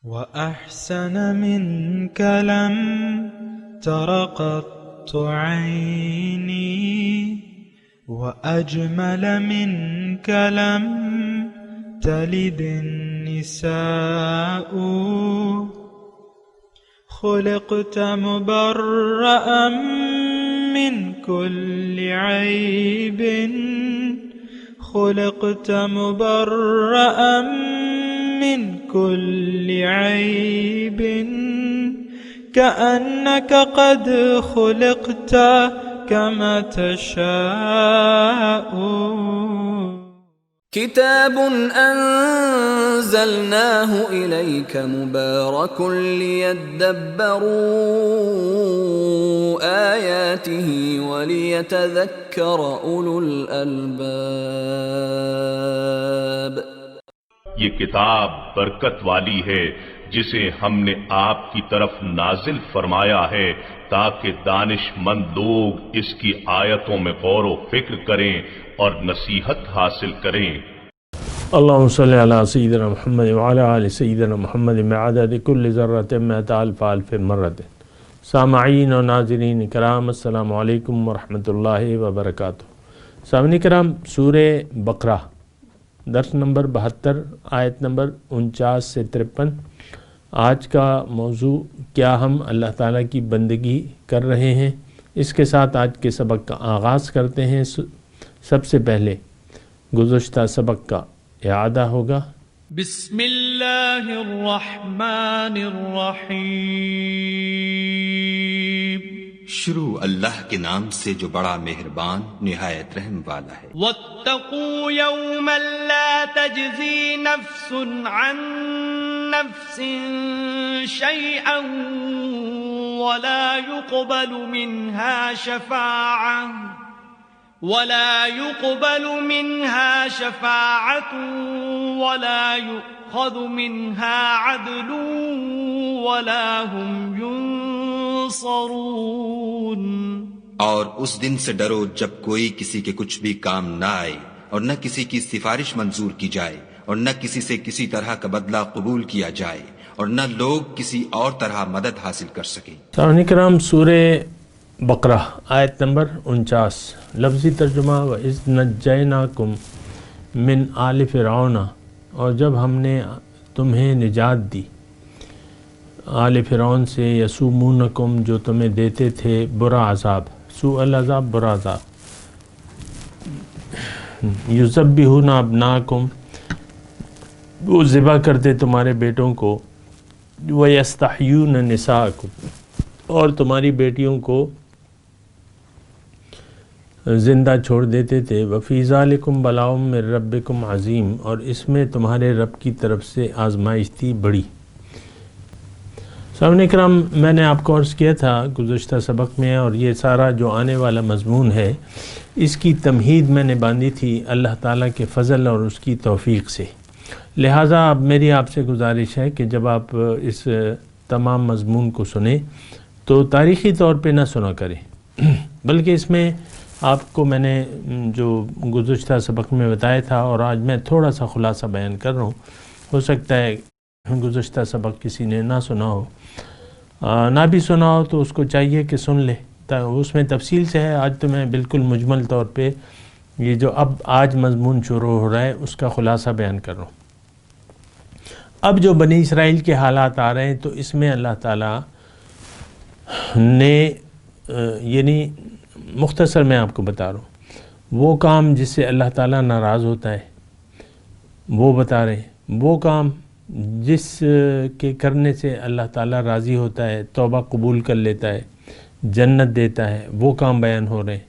وأحسن منك لم تر قط عيني وأجمل منك لم تلد النساء خلقت مبرأ من كل عيب خلقت مبرأ من كل عيب كأنك قد خلقت كما تشاء كتاب أنزلناه إليك مبارك ليدبروا آياته وليتذكر أولو الألباب. یہ کتاب برکت والی ہے جسے ہم نے آپ کی طرف نازل فرمایا ہے تاکہ دانش مند لوگ اس کی آیتوں میں غور و فکر کریں اور نصیحت حاصل کریں. اللہم صلی علی سیدنا محمد وعلی آل سیدنا محمد بعدد کل ذرۃ مئۃ الف الف مرۃ. سامعین و ناظرین کرام السلام علیکم ورحمۃ اللہ وبرکاتہ. سامعین کرام، سورہ بقرہ درس نمبر 72 آیت نمبر 49 سے 53. آج کا موضوع کیا ہم اللہ تعالیٰ کی بندگی کر رہے ہیں، اس کے ساتھ آج کے سبق کا آغاز کرتے ہیں. سب سے پہلے گزشتہ سبق کا اعادہ ہوگا. بسم اللہ الرحمن الرحیم. شروع اللہ کے نام سے جو بڑا مہربان نہایت رحم والا ہے. واتقوا یوما لا تجزی نفس عن نفس شیئا ولا يقبل منها شفاعة ولا يؤخذ منها عدل ولا هم ينصرون. اور اس دن سے ڈرو جب کوئی کسی کے کچھ بھی کام نہ آئے اور نہ کسی کی سفارش منظور کی جائے اور نہ کسی سے کسی طرح کا بدلہ قبول کیا جائے اور نہ لوگ کسی اور طرح مدد حاصل کر سکیں. سامعین کرام، سورہ بقرہ آیت نمبر 49. لفظی ترجمہ: وَإِذْ نَجَّيْنَاكُمْ مِنْ آلِ فِرْعَوْنَ، اور جب ہم نے تمہیں نجات دی آل فرعون سے، یسومونکم، جو تمہیں دیتے تھے برا عذاب، سوء العذاب، برا عذاب، یذبحون ابناکم، وہ ذبح کرتے تمہارے بیٹوں کو، ویستحیون نساءکم، اور تمہاری بیٹیوں کو زندہ چھوڑ دیتے تھے. وفی ذالکم بلاء من ربکم عظیم، اور اس میں تمہارے رب کی طرف سے آزمائش تھی بڑی. سامعین کرام، میں نے آپ کو عرض کیا تھا گزشتہ سبق میں، اور یہ سارا جو آنے والا مضمون ہے اس کی تمہید میں نے باندھی تھی اللہ تعالیٰ کے فضل اور اس کی توفیق سے. لہٰذا اب میری آپ سے گزارش ہے کہ جب آپ اس تمام مضمون کو سنیں تو تاریخی طور پہ نہ سنا کریں، بلکہ اس میں آپ کو میں نے جو گزشتہ سبق میں بتایا تھا اور آج میں تھوڑا سا خلاصہ بیان کر رہا ہوں. ہو سکتا ہے گزشتہ سبق کسی نے نہ سنا ہو، نہ بھی سنا ہو تو اس کو چاہیے کہ سن لے، اس میں تفصیل سے ہے. آج تو میں بالکل مجمل طور پہ یہ جو آج مضمون شروع ہو رہا ہے اس کا خلاصہ بیان کر رہا ہوں. اب جو بنی اسرائیل کے حالات آ رہے ہیں تو اس میں اللہ تعالیٰ نے یعنی مختصر میں آپ کو بتا رہا ہوں وہ کام جس سے اللہ تعالیٰ ناراض ہوتا ہے وہ بتا رہے ہیں، وہ کام جس کے کرنے سے اللہ تعالیٰ راضی ہوتا ہے، توبہ قبول کر لیتا ہے، جنت دیتا ہے، وہ کام بیان ہو رہے ہیں.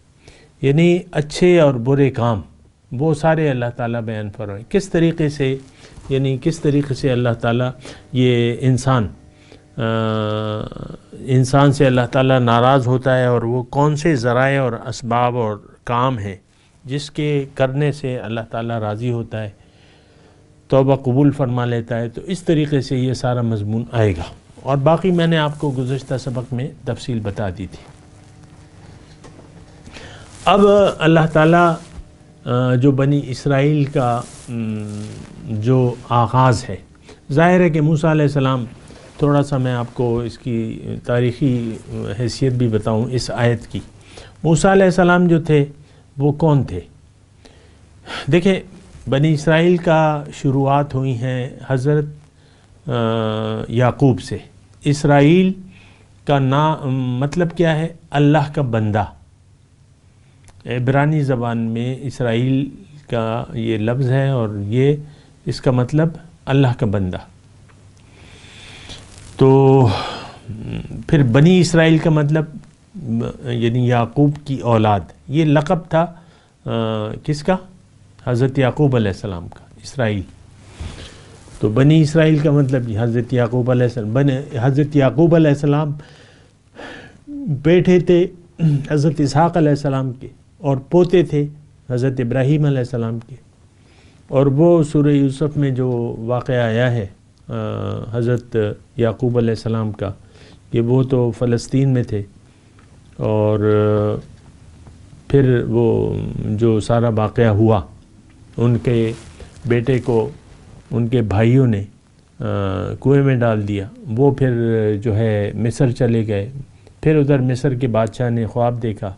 یعنی اچھے اور برے کام وہ سارے اللہ تعالیٰ بیان کر رہے ہیں. کس طریقے سے اللہ تعالیٰ یہ انسان سے اللہ تعالیٰ ناراض ہوتا ہے، اور وہ کون سے ذرائع اور اسباب اور کام ہیں جس کے کرنے سے اللہ تعالیٰ راضی ہوتا ہے، توبہ قبول فرما لیتا ہے. تو اس طریقے سے یہ سارا مضمون آئے گا، اور باقی میں نے آپ کو گزشتہ سبق میں تفصیل بتا دی تھی. اب اللہ تعالیٰ جو بنی اسرائیل کا جو آغاز ہے، ظاہر ہے کہ موسیٰ علیہ السلام، تھوڑا سا میں آپ کو اس کی تاریخی حیثیت بھی بتاؤں اس آیت کی۔ موسیٰ علیہ السلام جو تھے وہ کون تھے؟ دیکھیں، بنی اسرائیل کا شروعات ہوئی ہیں حضرت یعقوب سے۔ اسرائیل کا مطلب کیا ہے؟ اللہ کا بندہ۔ عبرانی زبان میں اسرائیل کا یہ لفظ ہے اور یہ اس کا مطلب اللہ کا بندہ۔ تو پھر بنی اسرائیل کا مطلب یعنی یعقوب کی اولاد، یہ لقب تھا کس کا؟ حضرت یعقوب علیہ السلام کا، اسرائیل۔ تو بنی اسرائیل کا مطلب حضرت یعقوب علیہ السلام۔ حضرت یعقوب علیہ السلام بیٹے تھے حضرت اسحاق علیہ السلام کے، اور پوتے تھے حضرت ابراہیم علیہ السلام کے۔ اور وہ سورہ یوسف میں جو واقعہ آیا ہے حضرت یعقوب علیہ السلام کا، کہ وہ تو فلسطین میں تھے، اور پھر وہ جو سارا واقعہ ہوا، ان کے بیٹے کو ان کے بھائیوں نے کنویں میں ڈال دیا، وہ پھر جو ہے مصر چلے گئے۔ پھر ادھر مصر کے بادشاہ نے خواب دیکھا،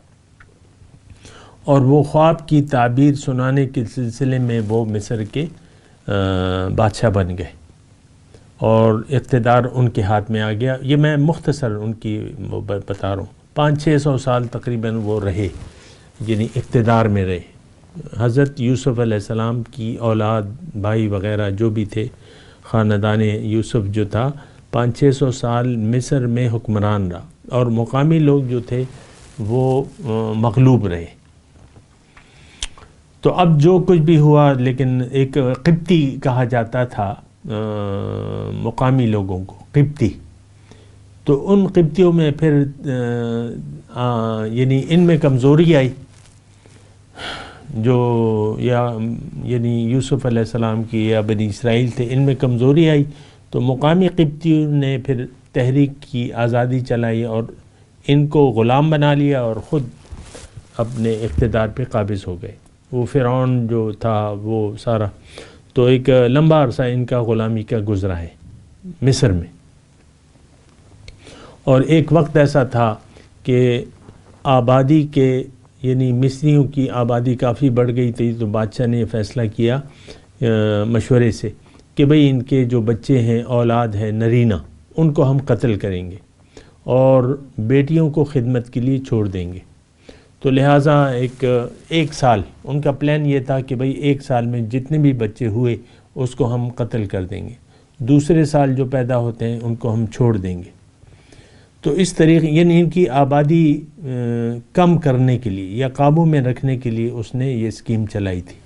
اور وہ خواب کی تعبیر سنانے کے سلسلے میں وہ مصر کے بادشاہ بن گئے، اور اقتدار ان کے ہاتھ میں آ گیا۔ یہ میں مختصر ان کی بتا رہا ہوں۔ 500-600 سال تقریباً وہ رہے، یعنی اقتدار میں رہے۔ حضرت یوسف علیہ السلام کی اولاد، بھائی وغیرہ جو بھی تھے، خاندان یوسف جو تھا 500-600 سال مصر میں حکمران رہا، اور مقامی لوگ جو تھے وہ مغلوب رہے۔ تو اب جو کچھ بھی ہوا، لیکن ایک قبطی کہا جاتا تھا مقامی لوگوں کو، قبطی۔ تو ان قبطیوں میں پھر یعنی ان میں کمزوری آئی، جو یعنی یوسف علیہ السلام کی یا بنی اسرائیل تھے، ان میں کمزوری آئی۔ تو مقامی قبطیوں نے پھر تحریک کی، آزادی چلائی، اور ان کو غلام بنا لیا، اور خود اپنے اقتدار پہ قابض ہو گئے۔ وہ فرعون جو تھا وہ سارا، تو ایک لمبا عرصہ ان کا غلامی کا گزرا ہے مصر میں۔ اور ایک وقت ایسا تھا کہ آبادی کے یعنی مصریوں کی آبادی کافی بڑھ گئی تھی، تو بادشاہ نے فیصلہ کیا مشورے سے کہ بھئی ان کے جو بچے ہیں، اولاد ہیں نرینہ، ان کو ہم قتل کریں گے اور بیٹیوں کو خدمت کے لیے چھوڑ دیں گے۔ تو لہٰذا ایک سال ان کا پلان یہ تھا کہ بھئی 1 سال میں جتنے بھی بچے ہوئے اس کو ہم قتل کر دیں گے، دوسرے سال جو پیدا ہوتے ہیں ان کو ہم چھوڑ دیں گے۔ تو اس طریقے یعنی ان کی آبادی کم کرنے کے لیے یا قابو میں رکھنے کے لیے اس نے یہ اسکیم چلائی تھی۔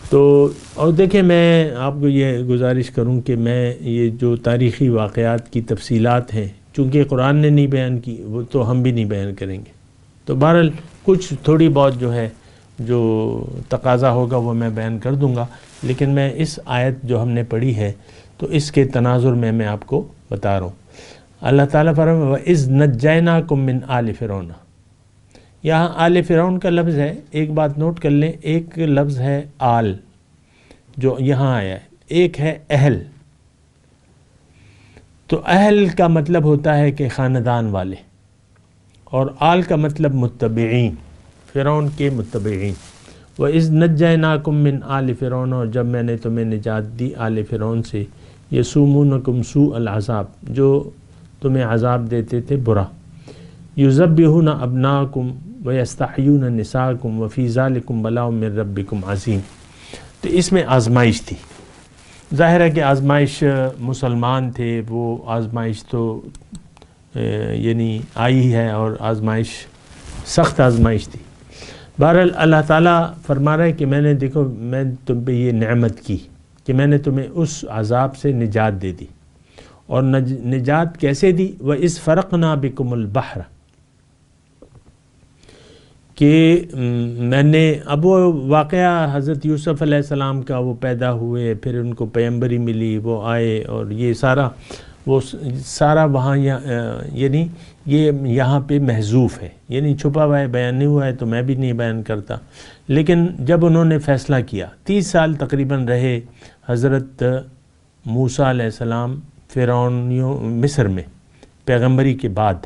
تو اور دیکھیں، میں آپ کو یہ گزارش کروں کہ میں یہ جو تاریخی واقعات کی تفصیلات ہیں، چونکہ قرآن نے نہیں بیان کی، وہ تو ہم بھی نہیں بیان کریں گے۔ تو بہرحال کچھ تھوڑی بہت جو ہے جو تقاضا ہوگا وہ میں بیان کر دوں گا، لیکن میں اس آیت جو ہم نے پڑھی ہے تو اس کے تناظر میں آپ کو بتا رہا ہوں۔ اللہ تعالیٰ فرماتا ہے وَإِذْ نَجَّيْنَاكُم مِّنْ آلِ فِرْعَوْنَ۔ یہاں آل فرعون کا لفظ ہے، ایک بات نوٹ کر لیں، ایک لفظ ہے آل جو یہاں آیا ہے، ایک ہے اہل۔ تو اہل کا مطلب ہوتا ہے کہ خاندان والے، اور آل کا مطلب متبعین، فرعون کے متبعین۔ وَإِذْ نَجَّيْنَاكُم مِّنْ آلِ فِرْعَوْنَ، اور جب میں نے تمہیں نجات دی آل فرعون سے، یسومونکم سوء العذاب، جو تمہیں عذاب دیتے تھے برا، یذبحون ابناءکم ویستحیون نساءکم وفی ذلکم بلاء من ربکم عظیم۔ تو اس میں آزمائش تھی، ظاہر ہے کہ آزمائش مسلمان تھے، وہ آزمائش تو یعنی آئی ہے، اور آزمائش سخت آزمائش تھی۔ بہرحال اللہ تعالیٰ فرما رہا ہے کہ میں نے دیکھو میں تم پہ یہ نعمت کی کہ میں نے تمہیں اس عذاب سے نجات دے دی، اور نجات کیسے دی؟ وَإِذْ فَرَقْنَا بِكُمُ الْبَحْرَ، کہ میں نے اب وہ واقعہ حضرت یوسف علیہ السلام کا، وہ پیدا ہوئے، پھر ان کو پیغمبری ملی، وہ آئے، اور یہ سارا وہاں یعنی یہ یہاں پہ محذوف ہے، یعنی چھپا ہوا ہے، بیان نہیں ہوا ہے، تو میں بھی نہیں بیان کرتا۔ لیکن جب انہوں نے فیصلہ کیا، 30 سال تقریباً رہے حضرت موسیٰ علیہ السلام فرعونیوں مصر میں پیغمبری کے بعد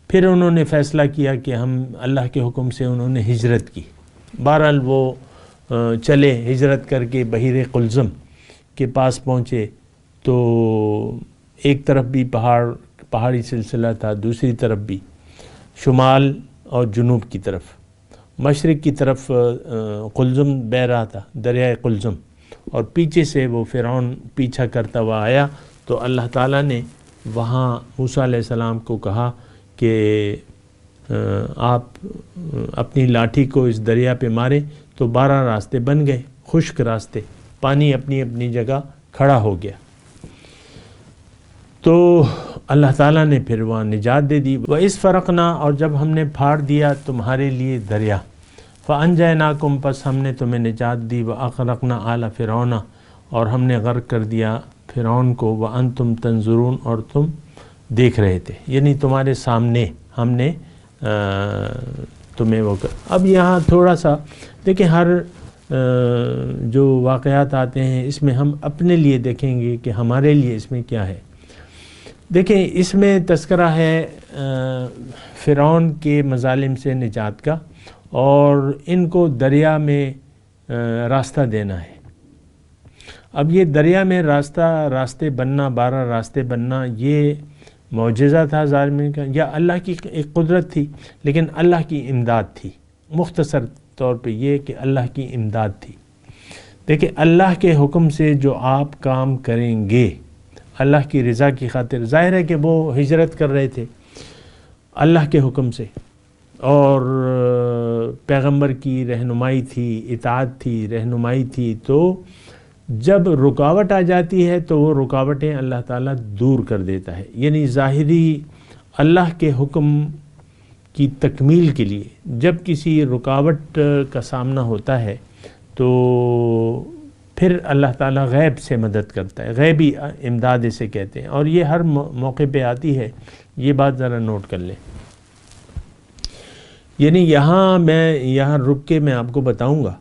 پھر انہوں نے فیصلہ کیا کہ ہم اللہ کے حکم سے انہوں نے ہجرت کی. بہرحال وہ چلے ہجرت کر کے بحیر قلزم کے پاس پہنچے تو ایک طرف بھی پہاڑی سلسلہ تھا، دوسری طرف بھی شمال اور جنوب کی طرف، مشرق کی طرف قلزم بہہ رہا تھا، دریائے قلزم، اور پیچھے سے وہ فرعون پیچھا کرتا ہوا آیا. تو اللہ تعالیٰ نے وہاں موسیٰ علیہ السلام کو کہا کہ آپ اپنی لاٹھی کو اس دریا پہ ماریں، تو 12 راستے بن گئے، خشک راستے، پانی اپنی اپنی جگہ کھڑا ہو گیا. تو اللہ تعالیٰ نے پھر وہاں نجات دے دی. وَإِذْ فَرَقْنَا، اور جب ہم نے پھاڑ دیا تمہارے لیے دریا، فَأَنْجَيْنَاكُمْ، پس ہم نے تمہیں نجات دی، وَأَغْرَقْنَا آلَ فِرْعَوْنَ، اور ہم نے غرق کر دیا فرعون کو، وَأَنْتُمْ تَنْظُرُونَ، اور تم دیکھ رہے تھے، یعنی تمہارے سامنے ہم نے تمہیں وہ کر. اب یہاں تھوڑا سا دیکھیں، ہر جو واقعات آتے ہیں اس میں ہم اپنے لیے دیکھیں گے کہ ہمارے لیے اس میں کیا ہے. دیکھیں اس میں تذکرہ ہے فرعون کے مظالم سے نجات کا، اور ان کو دریا میں راستہ دینا ہے. اب یہ دریا میں راستے بننا، 12 راستے بننا، یہ معجزہ تھا ظالمین کا یا اللہ کی ایک قدرت تھی؟ لیکن اللہ کی امداد تھی. مختصر طور پہ یہ کہ اللہ کی امداد تھی. دیکھیں اللہ کے حکم سے جو آپ کام کریں گے اللہ کی رضا کی خاطر، ظاہر ہے کہ وہ ہجرت کر رہے تھے اللہ کے حکم سے، اور پیغمبر کی رہنمائی تھی، اطاعت تھی، رہنمائی تھی. تو جب رکاوٹ آ جاتی ہے تو وہ رکاوٹیں اللہ تعالیٰ دور کر دیتا ہے. یعنی ظاہری اللہ کے حکم کی تکمیل کے لیے جب کسی رکاوٹ کا سامنا ہوتا ہے تو پھر اللہ تعالیٰ غیب سے مدد کرتا ہے. غیبی امداد اسے کہتے ہیں، اور یہ ہر موقع پہ آتی ہے. یہ بات ذرا نوٹ کر لیں. یعنی یہاں رک کے میں آپ کو بتاؤں گا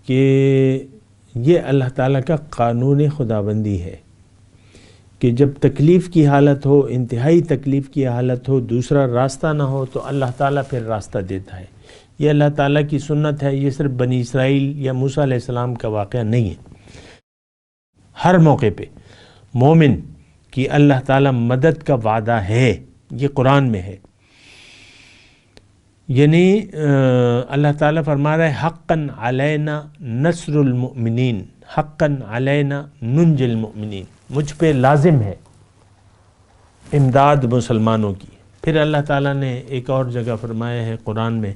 کہ یہ اللہ تعالیٰ کا قانون خداوندی ہے کہ جب تکلیف کی حالت ہو، انتہائی تکلیف کی حالت ہو، دوسرا راستہ نہ ہو، تو اللہ تعالیٰ پھر راستہ دیتا ہے. یہ اللہ تعالیٰ کی سنت ہے. یہ صرف بنی اسرائیل یا موسیٰ علیہ السلام کا واقعہ نہیں ہے. ہر موقع پہ مومن کی اللہ تعالیٰ مدد کا وعدہ ہے. یہ قرآن میں ہے. یعنی اللہ تعالیٰ فرما رہا ہے حقاً علینا نصر المؤمنین، حقاً علینا ننج المؤمنین، مجھ پہ لازم ہے امداد مسلمانوں کی. پھر اللہ تعالیٰ نے ایک اور جگہ فرمایا ہے قرآن میں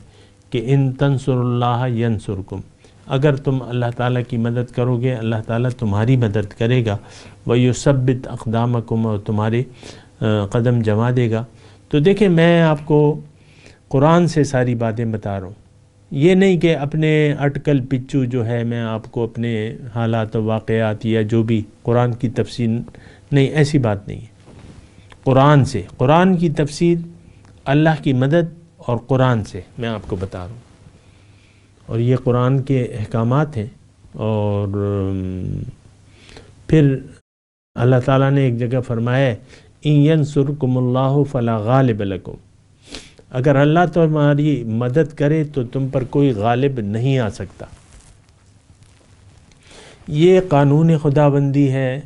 کہ ان تنصر اللہ ینصرکم، اگر تم اللہ تعالیٰ کی مدد کرو گے اللہ تعالیٰ تمہاری مدد کرے گا. وَيُثَبِّتْ أَقْدَامَكُمْ، اور تمہارے قدم جما دے گا. تو دیکھیں میں آپ کو قرآن سے ساری باتیں بتا رہا ہوں. یہ نہیں کہ اپنے اٹکل پچو جو ہے میں آپ کو اپنے حالات و واقعات یا جو بھی قرآن کی تفسیر، نہیں، ایسی بات نہیں ہے. قرآن سے، قرآن کی تفسیر، اللہ کی مدد اور قرآن سے میں آپ کو بتا رہا ہوں. اور یہ قرآن کے احکامات ہیں. اور پھر اللہ تعالیٰ نے ایک جگہ فرمایا ہے اِن يَنْصُرْكُمُ اللَّهُ فَلَا غَالِبَ لَكُمْ، اگر اللہ تمہاری مدد کرے تو تم پر کوئی غالب نہیں آ سکتا. یہ قانون خداوندی ہے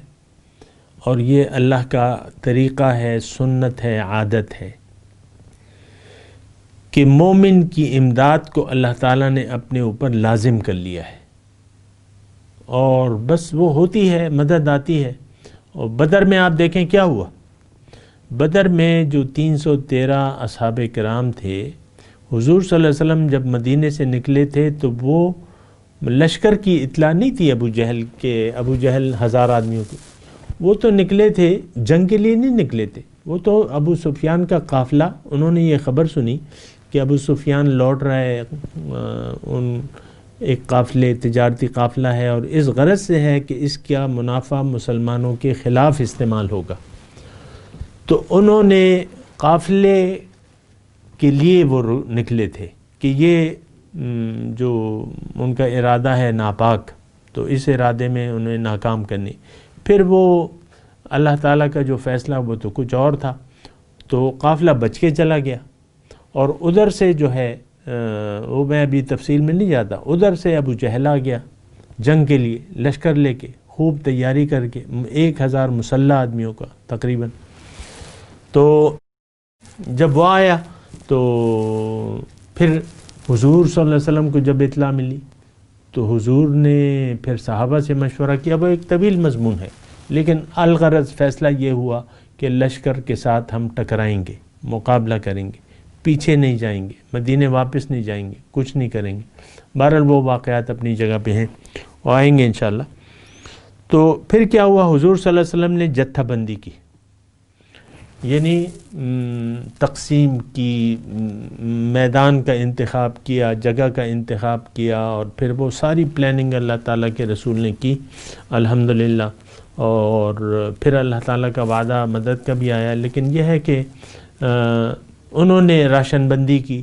اور یہ اللہ کا طریقہ ہے، سنت ہے، عادت ہے کہ مومن کی امداد کو اللہ تعالیٰ نے اپنے اوپر لازم کر لیا ہے، اور بس وہ ہوتی ہے، مدد آتی ہے. اور بدر میں آپ دیکھیں کیا ہوا. بدر میں جو 313 اصحاب کرام تھے، حضور صلی اللہ علیہ وسلم جب مدینے سے نکلے تھے تو وہ لشکر کی اطلاع نہیں تھی ابو جہل 1000 آدمیوں کی. وہ تو نکلے تھے جنگ کے لیے، نہیں نکلے تھے. وہ تو ابو سفیان کا قافلہ، انہوں نے یہ خبر سنی کہ ابو سفیان لوٹ رہا ہے، ایک قافلے تجارتی قافلہ ہے، اور اس غرض سے ہے کہ اس کا منافع مسلمانوں کے خلاف استعمال ہوگا. تو انہوں نے قافلے کے لیے وہ نکلے تھے کہ یہ جو ان کا ارادہ ہے ناپاک، تو اس ارادے میں انہیں ناکام کرنی. پھر وہ اللہ تعالیٰ کا جو فیصلہ وہ تو کچھ اور تھا، تو قافلہ بچ کے چلا گیا، اور ادھر سے جو ہے وہ میں ابھی تفصیل میں نہیں جاتا، ادھر سے ابو جہل آ گیا جنگ کے لیے لشکر لے کے، خوب تیاری کر کے 1000 مسلح آدمیوں کا تقریباً. تو جب وہ آیا تو پھر حضور صلی اللہ علیہ وسلم کو جب اطلاع ملی تو حضور نے پھر صحابہ سے مشورہ کیا. وہ ایک طویل مضمون ہے، لیکن الغرض فیصلہ یہ ہوا کہ لشکر کے ساتھ ہم ٹکرائیں گے، مقابلہ کریں گے، پیچھے نہیں جائیں گے، مدینے واپس نہیں جائیں گے، کچھ نہیں کریں گے. بہرحال وہ واقعات اپنی جگہ پہ ہیں اور آئیں گے انشاءاللہ. تو پھر کیا ہوا، حضور صلی اللہ علیہ وسلم نے جتھہ بندی کی، یعنی تقسیم کی، میدان کا انتخاب کیا، جگہ کا انتخاب کیا، اور پھر وہ ساری پلاننگ اللہ تعالیٰ کے رسول نے کی الحمدللہ. اور پھر اللہ تعالیٰ کا وعدہ مدد کا بھی آیا. لیکن یہ ہے کہ انہوں نے راشن بندی کی،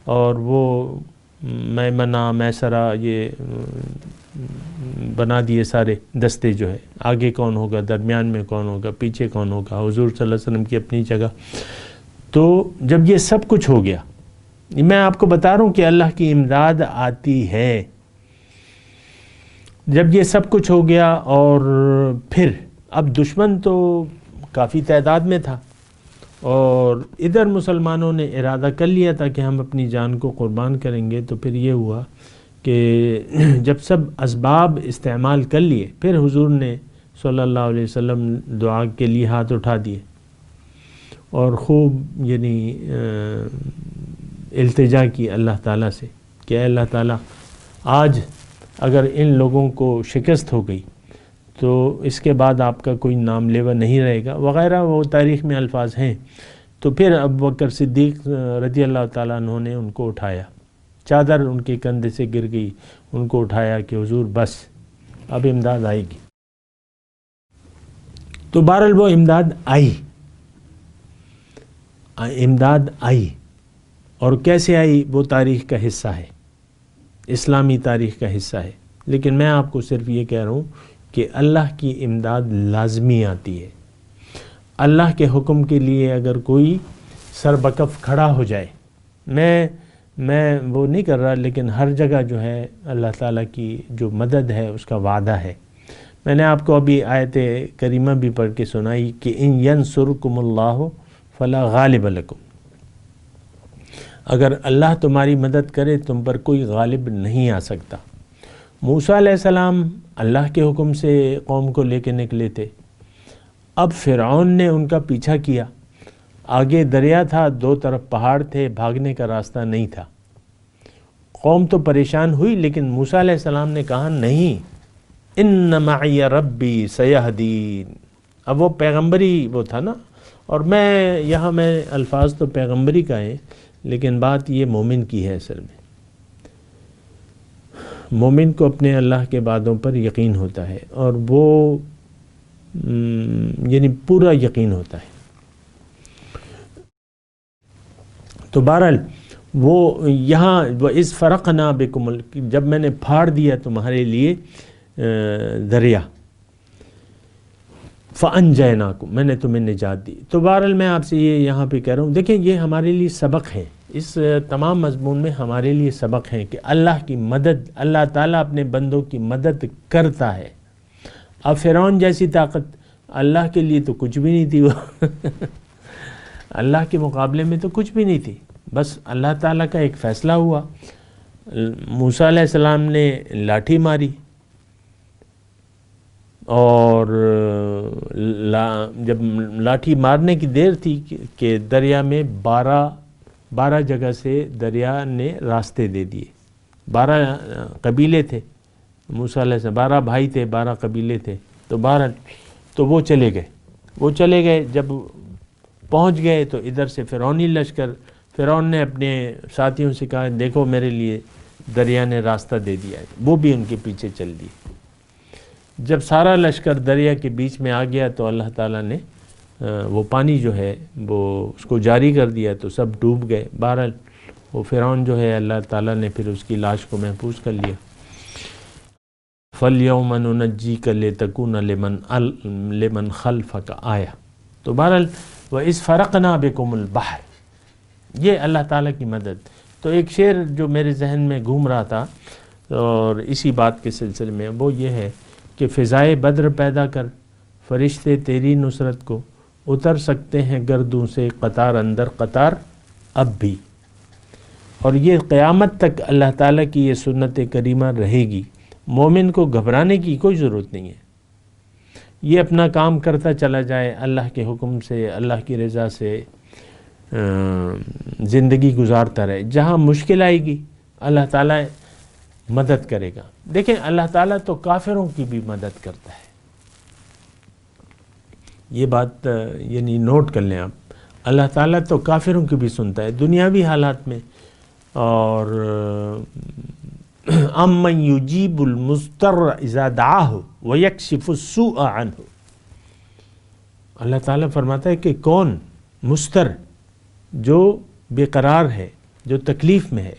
اور وہ میمنہ میسرہ یہ بنا دیے سارے دستے، جو ہے آگے کون ہوگا، درمیان میں کون ہوگا، پیچھے کون ہوگا، حضور صلی اللہ علیہ وسلم کی اپنی جگہ. تو جب یہ سب کچھ ہو گیا، میں آپ کو بتا رہا ہوں کہ اللہ کی امداد آتی ہے. جب یہ سب کچھ ہو گیا اور پھر اب دشمن تو کافی تعداد میں تھا، اور ادھر مسلمانوں نے ارادہ کر لیا تھا کہ ہم اپنی جان کو قربان کریں گے. تو پھر یہ ہوا کہ جب سب اسباب استعمال کر لیے، پھر حضور نے صلی اللہ علیہ وسلم دعا کے لیے ہاتھ اٹھا دیے اور خوب یعنی التجا کی اللہ تعالیٰ سے کہ اے اللہ تعالیٰ، آج اگر ان لوگوں کو شکست ہو گئی تو اس کے بعد آپ کا کوئی نام لیوا نہیں رہے گا وغیرہ، وہ تاریخ میں الفاظ ہیں. تو پھر ابوبکر صدیق رضی اللہ تعالیٰ عنہ نے ان کو اٹھایا، چادر ان کے کندھے سے گر گئی، ان کو اٹھایا کہ حضور بس اب امداد آئے گی. تو بہرحال وہ امداد آئی، اور کیسے آئی وہ تاریخ کا حصہ ہے، اسلامی تاریخ کا حصہ ہے. لیکن میں آپ کو صرف یہ کہہ رہا ہوں کہ اللہ کی امداد لازمی آتی ہے. اللہ کے حکم کے لیے اگر کوئی سر بکف کھڑا ہو جائے، میں وہ نہیں کر رہا، لیکن ہر جگہ جو ہے اللہ تعالیٰ کی جو مدد ہے اس کا وعدہ ہے. میں نے آپ کو ابھی آیت کریمہ بھی پڑھ کے سنائی کہ ان ینصرکم اللہ فلا غالب لکم، اگر اللہ تمہاری مدد کرے تم پر کوئی غالب نہیں آ سکتا. موسیٰ علیہ السلام اللہ کے حکم سے قوم کو لے کے نکلے تھے. اب فرعون نے ان کا پیچھا کیا، آگے دریا تھا، دو طرف پہاڑ تھے، بھاگنے کا راستہ نہیں تھا. قوم تو پریشان ہوئی، لیکن موسیٰ علیہ السلام نے کہا نہیں، ان معی ربی سیہدین. اب وہ پیغمبری وہ تھا نا، اور میں الفاظ تو پیغمبری کا ہے، لیکن بات یہ مومن کی ہے. اصل میں مومن کو اپنے اللہ کے وعدوں پر یقین ہوتا ہے، اور وہ یعنی پورا یقین ہوتا ہے. تو بہرحال وہ یہاں وَإِذْ فَرَقْنَا بِكُمُ، جب میں نے پھاڑ دیا تمہارے لیے دریا، فَأَنْجَيْنَاكُمْ، میں نے تمہیں نجات دی. تو بہرحال میں آپ سے یہ یہاں پہ کہہ رہا ہوں، دیکھیں یہ ہمارے لیے سبق ہے، اس تمام مضمون میں ہمارے لیے سبق ہے کہ اللہ کی مدد، اللہ تعالیٰ اپنے بندوں کی مدد کرتا ہے. اب فرعون جیسی طاقت اللہ کے لیے تو کچھ بھی نہیں تھی، وہ اللہ کے مقابلے میں تو کچھ بھی نہیں تھی. بس اللہ تعالیٰ کا ایک فیصلہ ہوا، موسیٰ علیہ السلام نے لاٹھی ماری، اور جب لاٹھی مارنے کی دیر تھی کہ دریا میں 12 جگہ سے دریا نے راستے دے دیے. 12 قبیلے تھے موسیٰ علیہ السلام، 12 بھائی تھے، 12 قبیلے تھے. تو 12 تو وہ چلے گئے. جب پہنچ گئے تو ادھر سے فرعونی لشکر، فرعون نے اپنے ساتھیوں سے کہا دیکھو میرے لیے دریا نے راستہ دے دیا ہے، وہ بھی ان کے پیچھے چل دیے. جب سارا لشکر دریا کے بیچ میں آ گیا تو اللہ تعالیٰ نے وہ پانی جو ہے وہ اس کو جاری کر دیا، تو سب ڈوب گئے. بہرحال وہ فرعون جو ہے اللہ تعالیٰ نے پھر اس کی لاش کو محفوظ کر لیا. فَالْيَوْمَ نُنَجِّيكَ لِتَكُونَ لِمَنْ خَلْفَكَ آیَةً۔ تو بہرحال وَإِذْ فَرَقْنَا بِكُمُ الْبَحْرَ، یہ اللہ تعالیٰ کی مدد۔ تو ایک شعر جو میرے ذہن میں گھوم رہا تھا اور اسی بات کے سلسلے میں، وہ یہ ہے کہ فضائے بدر پیدا کر، فرشتے تیری نصرت کو اتر سکتے ہیں گردوں سے قطار اندر قطار اب بھی۔ اور یہ قیامت تک اللہ تعالیٰ کی یہ سنت کریمہ رہے گی۔ مومن کو گھبرانے کی کوئی ضرورت نہیں ہے، یہ اپنا کام کرتا چلا جائے، اللہ کے حکم سے، اللہ کی رضا سے زندگی گزارتا رہے۔ جہاں مشکل آئے گی اللہ تعالیٰ مدد کرے گا۔ دیکھیں اللہ تعالیٰ تو کافروں کی بھی مدد کرتا ہے، یہ بات یعنی نوٹ کر لیں آپ، اللہ تعالیٰ تو کافروں کی بھی سنتا ہے دنیاوی حالات میں۔ اور امن یجیب المضطر اذا دعاہ ویکشف السوء عنہ، اللہ تعالیٰ فرماتا ہے کہ کون مضطر، جو بے قرار ہے، جو تکلیف میں ہے،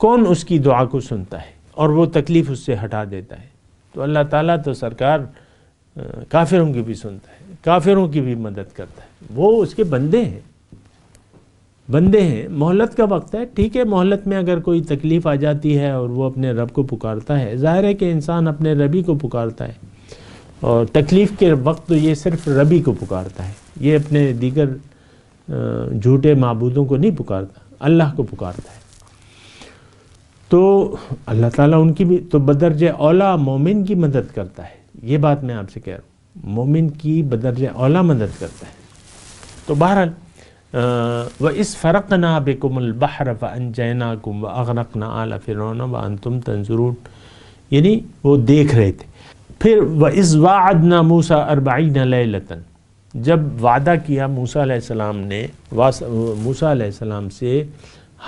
کون اس کی دعا کو سنتا ہے اور وہ تکلیف اس سے ہٹا دیتا ہے۔ تو اللہ تعالیٰ تو سرکار کافروں کی بھی سنتا ہے، کافروں کی بھی مدد کرتا ہے، وہ اس کے بندے ہیں، بندے ہیں۔ مہلت کا وقت ہے، ٹھیک ہے، مہلت میں اگر کوئی تکلیف آ جاتی ہے اور وہ اپنے رب کو پکارتا ہے، ظاہر ہے کہ انسان اپنے ربی کو پکارتا ہے، اور تکلیف کے وقت تو یہ صرف ربی کو پکارتا ہے، یہ اپنے دیگر جھوٹے معبودوں کو نہیں پکارتا، اللہ کو پکارتا ہے۔ تو اللہ تعالیٰ ان کی بھی تو بدرجہ اولا مومن کی مدد کرتا ہے، یہ بات میں آپ سے کہہ رہا ہوں، مومن کی بدرجہ اولا مدد کرتا ہے۔ تو بہرحال وَإِذْ فَرَقْنَا بِكُمُ الْبَحْرَ فَأَنْجَيْنَاكُمْ وَأَغْرَقْنَا آلَ فِرْعَوْنَ وَأَنْتُمْ تَنظُرُونَ، یعنی وہ دیکھ رہے تھے۔ پھر وَإِذْ وَاعَدْنَا مُوسَىٰ 40 لَيْلَةً، جب وعدہ کیا موسیٰ علیہ السلام نے، موسیٰ علیہ السلام سے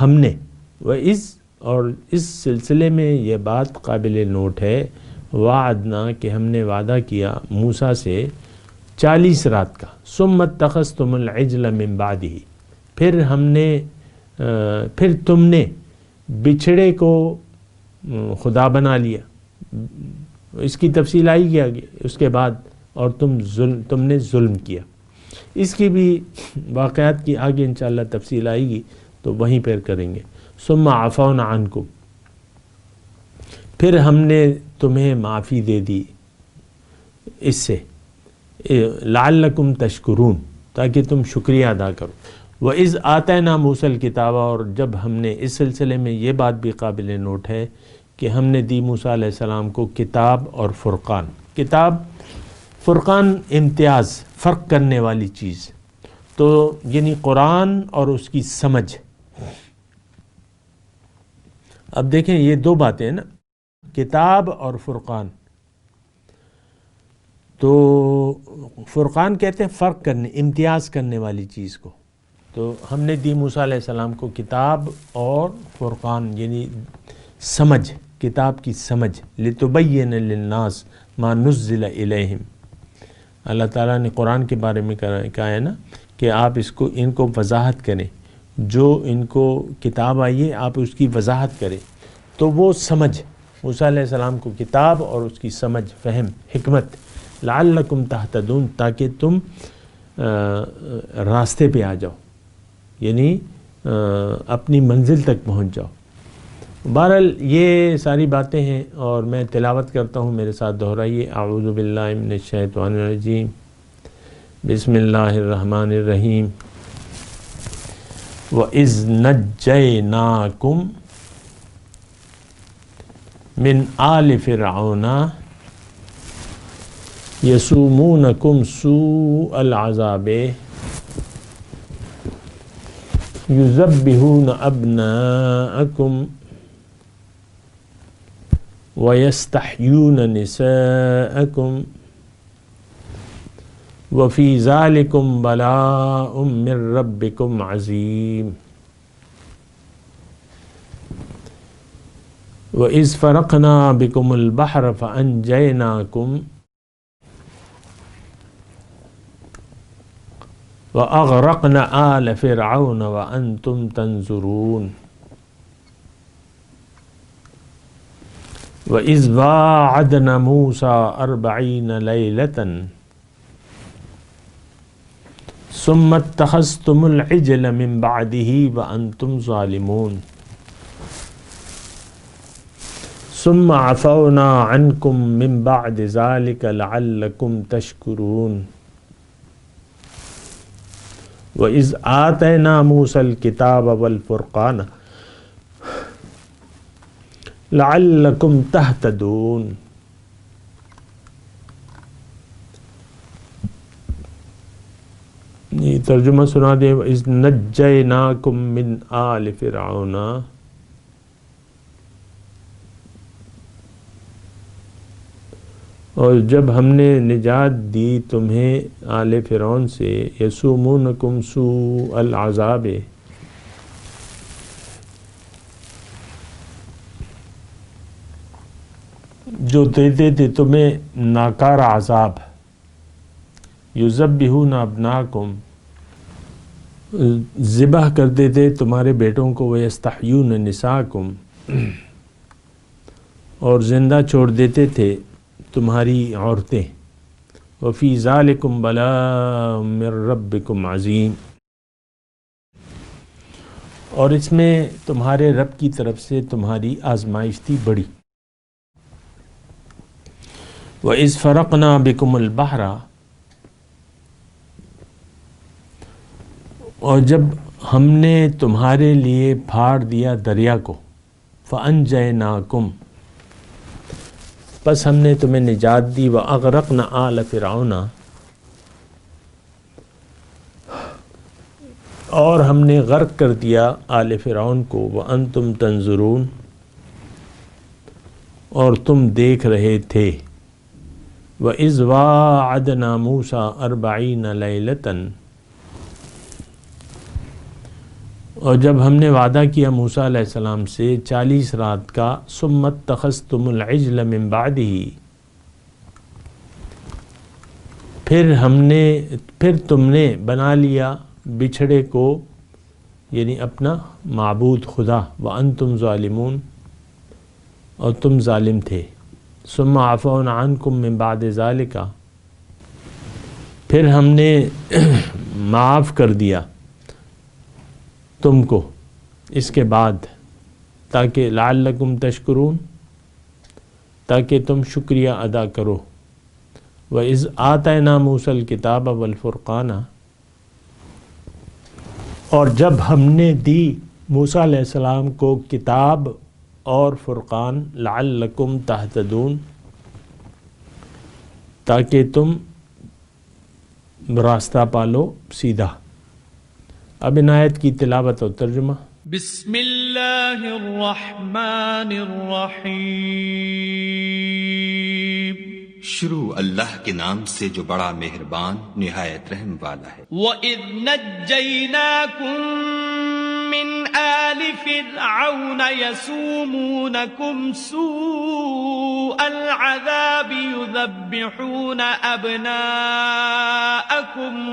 ہم نے، وَإِذْ، اور اس سلسلے میں یہ بات قابل نوٹ ہے، وعدنا کہ ہم نے وعدہ کیا موسیٰ سے 40 رات کا، ثم اتخذتم العجل من بعدہ، پھر ہم نے پھر تم نے بچھڑے کو خدا بنا لیا، اس کی تفصیل آئی گیا اس کے بعد، اور تم نے ظلم کیا، اس کی بھی واقعات کی آگے انشاءاللہ تفصیل آئے گی تو وہیں پر کریں گے۔ ثم عفونا عنکم، پھر ہم نے تمہیں معافی دے دی اس سے، لعلکم تشکرون، تاکہ تم شکریہ ادا کرو۔ وَإِذْ آتَيْنَا مُوسَى الْكِتَابَ، اور جب ہم نے، اس سلسلے میں یہ بات بھی قابل نوٹ ہے کہ ہم نے دی موسیٰ علیہ السلام کو کتاب اور فرقان۔ کتاب، فرقان امتیاز، فرق کرنے والی چیز، تو یعنی قرآن اور اس کی سمجھ۔ اب دیکھیں یہ دو باتیں ہیں نا، کتاب اور فرقان۔ تو فرقان کہتے ہیں فرق کرنے، امتیاز کرنے والی چیز کو۔ تو ہم نے دی موسیٰ علیہ السلام کو کتاب اور فرقان، یعنی سمجھ، کتاب کی سمجھ، لِتُبَيِّنَ لِلنَّاسِ مَا نُزِّلَ إِلَيْهِمْ۔ اللہ تعالیٰ نے قرآن کے بارے میں کہا ہے نا کہ آپ ان کو وضاحت کریں، جو ان کو کتاب آئی ہے آپ اس کی وضاحت کریں۔ تو وہ سمجھ، موسیٰ علیہ السلام کو کتاب اور اس کی سمجھ، فہم، حکمت، لعلکم تہتدون، تاکہ تم راستے پہ آ جاؤ، یعنی اپنی منزل تک پہنچ جاؤ۔ بہرحال یہ ساری باتیں ہیں، اور میں تلاوت کرتا ہوں، میرے ساتھ دہرائیے۔ اعوذ باللہ من الشیطان الرجیم، بسم اللہ الرحمن الرحیم۔ وَإِذْ نَجَّيْنَاكُمْ مِنْ آلِ فِرْعَوْنَ يَسُومُونَكُمْ سُوءَ الْعَذَابِ يُذَبِّحُونَ أَبْنَاءَكُمْ وَيَسْتَحْيُونَ نِسَاءَكُمْ وَفِي ذَلِكُمْ بَلَاءٌ مِّن رَبِّكُمْ عَظِيمٌ۔ وَإِذْ فَرَقْنَا بِكُمُ الْبَحْرَ فَأَنْجَيْنَاكُمْ وَأَغْرَقْنَا آلَ فِرْعَوْنَ وَأَنْتُمْ تَنظُرُونَ۔ وَإِذْ وَاعَدْنَا مُوسَىٰ 40 لَيْلَةً ثُمَّ اتَّخَذْتُمُ الْعِجْلَ مِن بَعْدِهِ وَأَنْتُمْ ظَالِمُونَ ثُمَّ عَفَوْنَا عَنْكُمْ مِن بَعْدِ ذَلِكَ لَعَلَّكُمْ تَشْكُرُونَ وَإِذْ آتَيْنَا مُوسَى الْكِتَابَ وَالْفُرْقَانَ لَعَلَّكُمْ تَهْتَدُونَ. یہ ترجمہ سنا دیں. اذ نجیناکم من آل فرعون، اور جب ہم نے نجات دی تمہیں آل فرعون سے، یسومونکم سوء العذاب، جو دیتے تھے تمہیں ناکارہ عذاب، یذبحون ابناکم، ذبح کرتے تھے تمہارے بیٹوں کو، ویستحیون نساکم، اور زندہ چھوڑ دیتے تھے تمہاری عورتیں. وفی ذالکم بلاء من ربکم عظیم، اور اس میں تمہارے رب کی طرف سے تمہاری آزمائش تھی بڑی. وَإِذْ فَرَقْنَا بِكُمُ الْبَحْرَ، اور جب ہم نے تمہارے لیے پھاڑ دیا دریا کو، فَأَنْجَيْنَاكُمْ، پس ہم نے تمہیں نجات دی، وَأَغْرَقْنَا آلَ فِرْعَوْنَ، اور ہم نے غرق کر دیا آل فرعون کو، وَأَنْتُمْ تَنظُرُونَ، اور تم دیکھ رہے تھے. وَإِذْ وَاعَدْنَا مُوسَىٰ 40 لَيْلَةً، اور جب ہم نے وعدہ کیا موسیٰ علیہ السلام سے 40 رات کا، ثُمَّ اتَّخَذْتُمُ الْعِجْلَ مِن بَعْدِهِ، پھر تم نے بنا لیا بچھڑے کو، یعنی اپنا معبود خدا، وَأَنْتُمْ ظَالِمُونَ، اور تم ظالم تھے. ثُمَّ عَفَوْنَا عَنْكُمْ مِن بَعْدِ ذَلِكَ، پھر ہم نے معاف کر دیا تم کو اس کے بعد، تاکہ لعلکم تشکرون، تاکہ تم شکریہ ادا کرو. وَإِذْ آتَيْنَا مُوسَى الْكِتَابَ وَالْفُرْقَانَ، اور جب ہم نے دی موسیٰ علیہ السلام کو کتاب اور فرقان، لعلکم تہتدون، تاکہ تم راستہ پالو سیدھا. اب ان آیت کی تلاوت اور ترجمہ. بسم اللہ الرحمن الرحیم. شروع اللہ کے نام سے جو بڑا مہربان نہایت رحم والا ہے. وَإِذْ نَجَّيْنَاكُمْ مِنْ آلِ فِرْعَوْنَ يَسُومُونَكُمْ سُوءَ الْعَذَابِ يُذَبِّحُونَ أَبْنَاءَكُمْ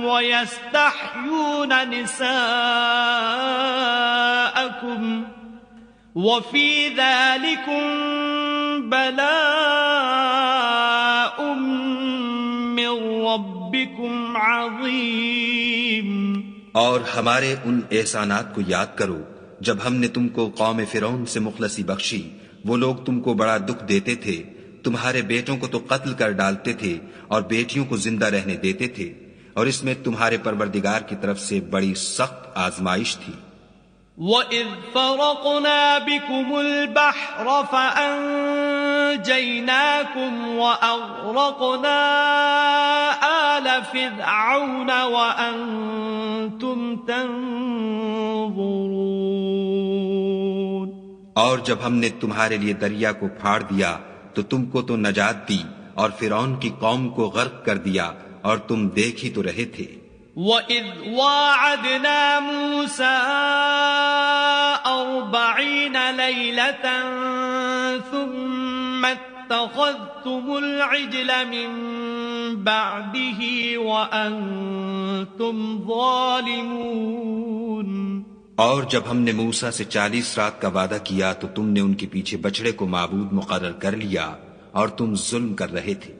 وَيَسْتَحْيُونَ نِسَاءَكُمْ وَفِي ذَلِكُمْ بَلَاءٌ مِّن رَّبِّكُمْ عَظِيمٌ. اور ہمارے ان احسانات کو یاد کرو جب ہم نے تم کو قوم فرعون سے مخلصی بخشی. وہ لوگ تم کو بڑا دکھ دیتے تھے، تمہارے بیٹوں کو تو قتل کر ڈالتے تھے اور بیٹیوں کو زندہ رہنے دیتے تھے، اور اس میں تمہارے پروردگار کی طرف سے بڑی سخت آزمائش تھی. وَإِذْ فَرَقْنَا بِكُمُ الْبَحْرَ فَأَنْجَيْنَاكُمْ وَأَغْرَقْنَا آلَ فِرْعَوْنَ وَأَنْتُمْ تَنْظُرُونَ. اور جب ہم نے تمہارے لیے دریا کو پھاڑ دیا تو تم کو تو نجات دی، اور فرعون کی قوم کو غرق کر دیا اور تم دیکھ ہی تو رہے تھے. وَإِذْ وَاعَدْنَا مُوسَىٰ 40 لَيْلَةً ثُمَّ اتَّخَذْتُمُ الْعِجْلَ مِن بَعْدِهِ وَأَنْتُمْ ظَالِمُونَ. اور جب ہم نے موسیٰ سے 40 رات کا وعدہ کیا تو تم نے ان کے پیچھے بچڑے کو معبود مقرر کر لیا اور تم ظلم کر رہے تھے.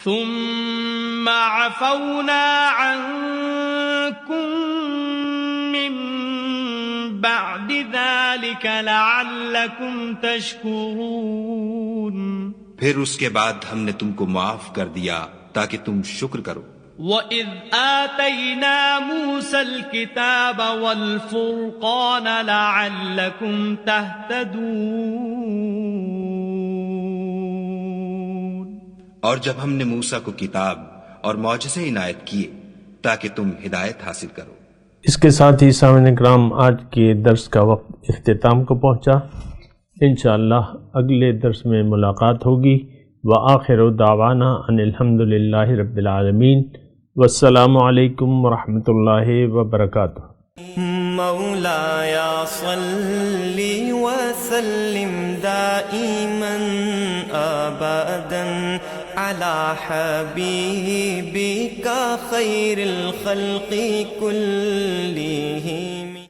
ثم عفونا عنكم من بعد ذلك لعلكم تشكرون. پھر اس کے بعد ہم نے تم کو معاف کر دیا تاکہ تم شکر کرو. وَإِذْ آتَيْنَا مُوسَى الْكِتَابَ وَالْفُرْقَانَ لَعَلَّكُمْ تَهْتَدُونَ. اور جب ہم نے موسیٰ کو کتاب اور معجزے عنایت کیے تاکہ تم ہدایت حاصل کرو. اس کے ساتھ ہی سامعین کرام آج کے درس کا وقت اختتام کو پہنچا. انشاءاللہ اگلے درس میں ملاقات ہوگی. وآخر دعوانا ان الحمد للہ رب العالمین. والسلام علیکم ورحمۃ اللہ وبرکاتہ. مولاي صل وسلم دائما ابدا على حبيبك خير الخلق كل